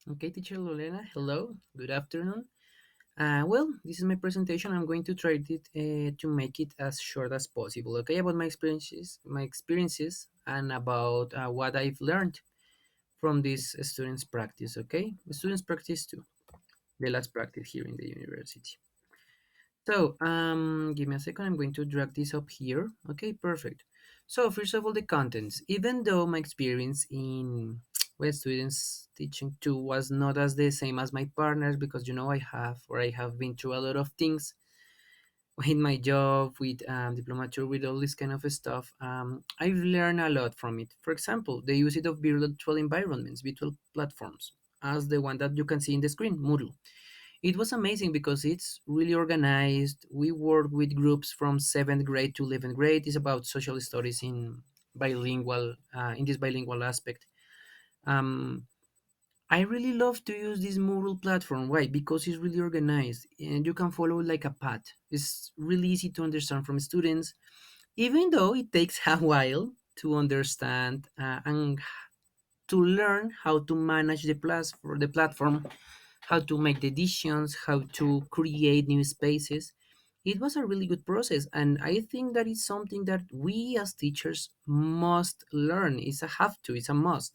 Okay, teacher Lorena, hello, good afternoon. This is my presentation. I'm going to try to make it as short as possible. Okay, about my experiences, and about what I've learned from this students' practice. Okay, students' practice too, the last practice here in the university. So, give me a second. I'm going to drag this up here. Okay, perfect. So, first of all, the contents. Even though my experience in with students teaching too was not as the same as my partners, because I have been through a lot of things with my job, with diplomature, with all this kind of stuff. I've learned a lot from it. For example, the usage of virtual environments, virtual platforms, as the one that you can see in the screen, Moodle. It was amazing because it's really organized. We work with groups from 7th grade to 11th grade. It's about social studies in this bilingual aspect. Um, I really love to use this Moodle platform. Why? Because it's really organized and you can follow like a path. It's really easy to understand from students, even though it takes a while to understand and to learn how to manage the platform, how to make the decisions, how to create new spaces. It was a really good process, and I think that is something that we as teachers must learn. It's a have to, it's a must.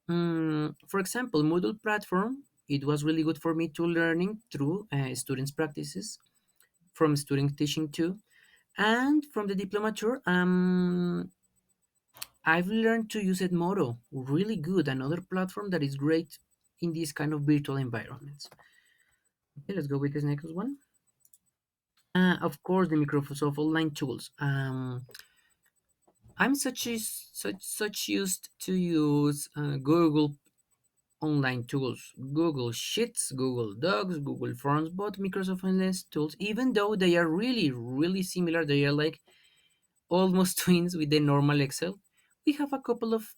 For example, Moodle platform, it was really good for me to learning through students' practices, from student teaching too, and from the diplomature. I've learned to use Edmodo, really good. Another platform that is great in these kind of virtual environments. Okay, let's go with this next one. Of course, the Microsoft Online tools. I'm such used to use Google online tools, Google Sheets, Google Docs, Google Forms, but Microsoft Online tools, even though they are really similar, they are like almost twins with the normal Excel. We have a couple of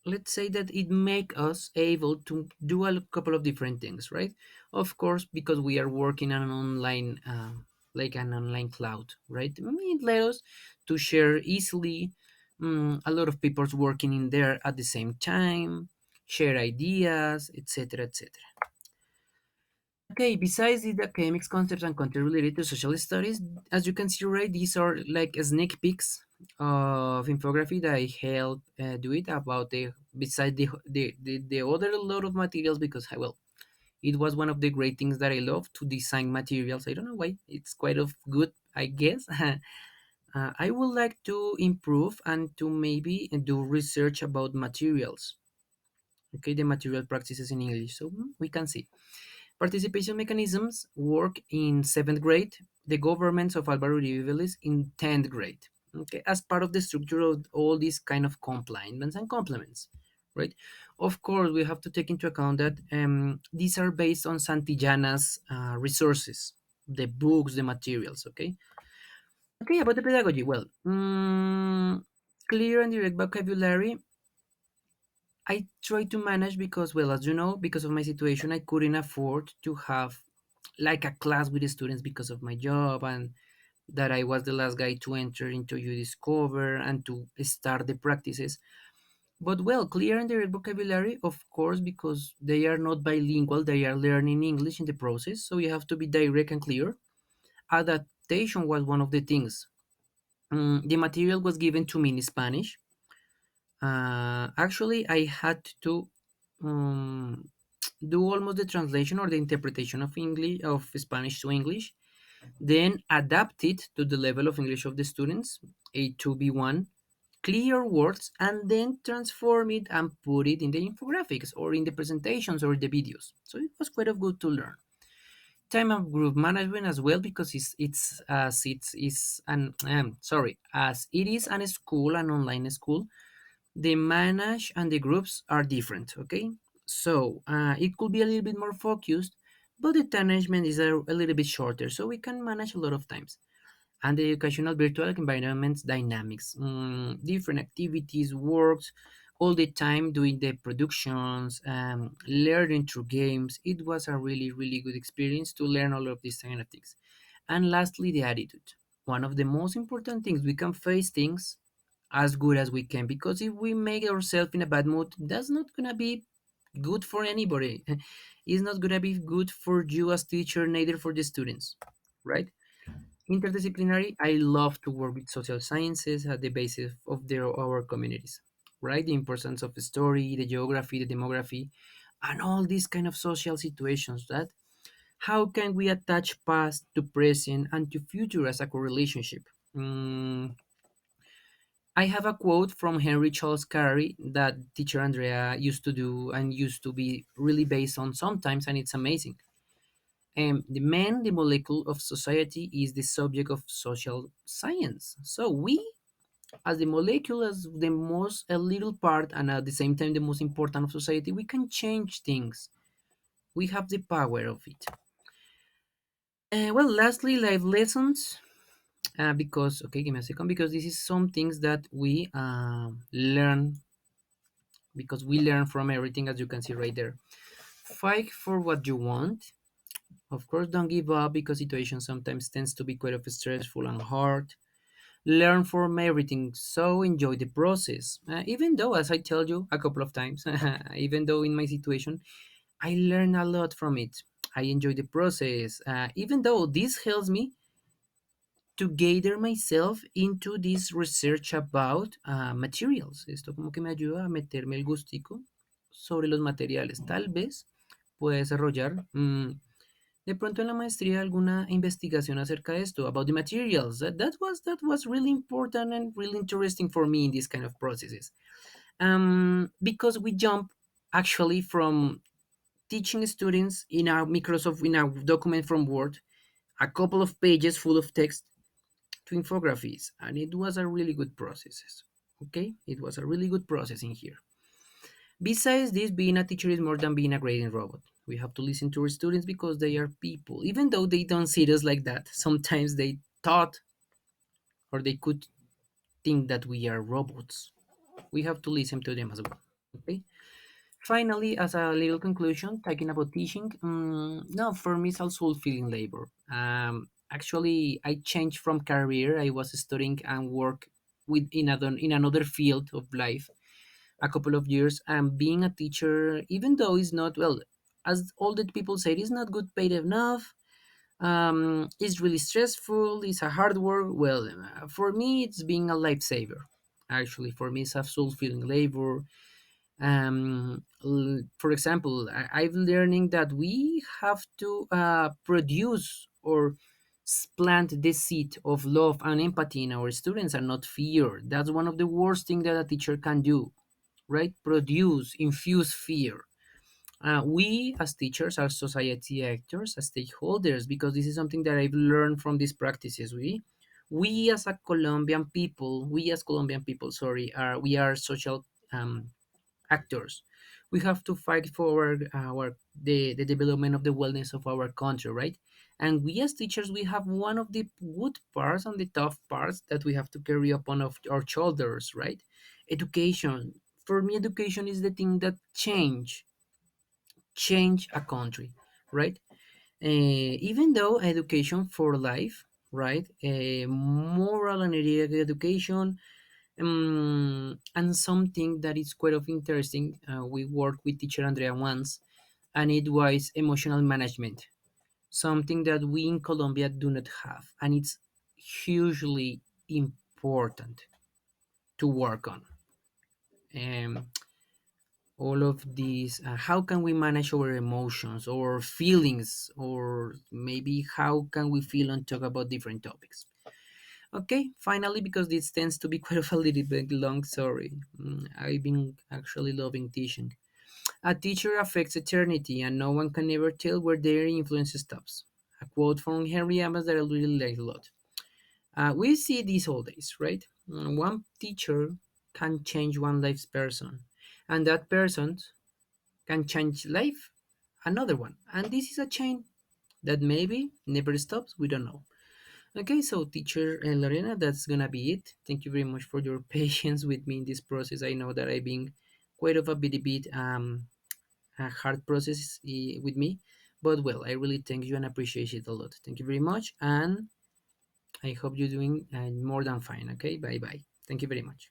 let's say that it make us able to do a couple of different things, right? Of course, because we are working on an online like an online cloud, right? It let us to share easily. A lot of people's working in there at the same time, share ideas, etc., etc. Okay, besides the academics concepts and content related to social studies, as you can see, right, these are like sneak peeks of infography that I help do it about beside the other lot of materials, because it was one of the great things that I love to design materials. I don't know why, it's quite of good, I guess. I would like to improve and to maybe do research about materials. Okay, the material practices in English, so we can see. Participation mechanisms work in 7th grade, the governments of Alvaro Uribe Vélez in 10th grade, okay, as part of the structure of all these kind of complements and complements, right? Of course, we have to take into account that these are based on Santillana's resources, the books, the materials, okay? Okay, about the pedagogy, clear and direct vocabulary I try to manage because, as you know, because of my situation, I couldn't afford to have like a class with the students because of my job, and that I was the last guy to enter into You Discover and to start the practices. But clear and direct vocabulary, of course, because they are not bilingual, they are learning English in the process, so you have to be direct and clear. Adaptation was one of the things. The material was given to me in Spanish. Actually, I had to um, do almost the translation or the interpretation of English of Spanish to English, then adapt it to the level of English of the students, A2, B1, clear words, and then transform it and put it in the infographics or in the presentations or the videos. So it was quite of good to learn. Time of group management as well, because it's as it's is an sorry, as it is an school, an online school, the manage and the groups are different. Okay, so it could be a little bit more focused, but the management is a little bit shorter, so we can manage a lot of times. And the educational virtual environments dynamics, different activities, works all the time, doing the productions, learning through games. It was a really good experience to learn all of these kind of things. And lastly, the attitude, one of the most important things. We can face things as good as we can, because if we make ourselves in a bad mood, that's not gonna be good for anybody. It's not gonna be good for you as teacher, neither for the students, right? Interdisciplinary, I love to work with social sciences at the basis of our communities, right? The importance of the story, the geography, the demography, and all these kind of social situations. That how can we attach past to present and to future as a correlationship? Mm, I have a quote from Henry Charles Carey that teacher Andrea used to do and used to be really based on sometimes, and it's amazing. The man, the molecule of society, is the subject of social science. So we, as the molecule, as the most a little part, and at the same time the most important of society, we can change things. We have the power of it. Well, lastly, life lessons. Because okay, give me a second. Because this is some things that we learn, because we learn from everything, as you can see right there. Fight for what you want. Of course, don't give up, because situation sometimes tends to be quite of stressful and hard. Learn from everything, so enjoy the process. Even though, as I tell you a couple of times, even though in my situation, I learn a lot from it. I enjoy the process, even though this helps me to gather myself into this research about materials. Esto como que me ayuda a meterme el gustico sobre los materiales. Tal vez pueda desarrollar de pronto en la maestría alguna investigación acerca de esto, about the materials. That was really important and really interesting for me in this kind of processes. Because we jump actually from teaching students in our Microsoft, in our document from Word, a couple of pages full of text, to infographies, and it was a really good process. Okay, it was a really good process in here. Besides this, being a teacher is more than being a grading robot. We have to listen to our students because they are people, even though they don't see us like that. Sometimes they thought, or they could think, that we are robots. We have to listen to them as well. Okay. Finally, as a little conclusion, talking about teaching, no, for me it's also fulfilling labor. Actually, I changed from career. I was studying and work with in another field of life a couple of years, and being a teacher, even though it's not, well, as all the people say, it's not good paid enough. It's really stressful, it's a hard work. Well, for me it's being a lifesaver. Actually, for me it's a fulfilling labor. For example, I've learning that we have to produce or plant the seed of love and empathy in our students, and not fear. That's one of the worst things that a teacher can do, right? Produce, infuse fear. We as teachers are society actors, as stakeholders, because this is something that I've learned from these practices. We as a Colombian people, we as Colombian people, sorry, are we are social actors. We have to fight for the development of the wellness of our country, right? And we as teachers, we have one of the good parts and the tough parts that we have to carry upon of our shoulders, right? Education. For me, education is the thing that change a country, right? Even though education for life, right? Moral and ethical education, and something that is quite of interesting. We worked with teacher Andrea once, and it was emotional management, something that we in Colombia do not have, and it's hugely important to work on. Um, all of these, how can we manage our emotions or feelings, or maybe how can we feel and talk about different topics. Okay, finally, because this tends to be quite of a little bit long, sorry. I've been actually loving teaching. A teacher affects eternity, and no one can ever tell where their influence stops. A quote from Henry Amos that I really like a lot. We see this all days, right? One teacher can change one life's person, and that person can change life another one. And this is a chain that maybe never stops. We don't know. Okay, so teacher Lorena, that's gonna be it. Thank you very much for your patience with me in this process. I know that I've been quite of a bit a hard process with me, but well, I really thank you and appreciate it a lot. Thank you very much, and I hope you're doing more than fine. Okay, bye bye. Thank you very much.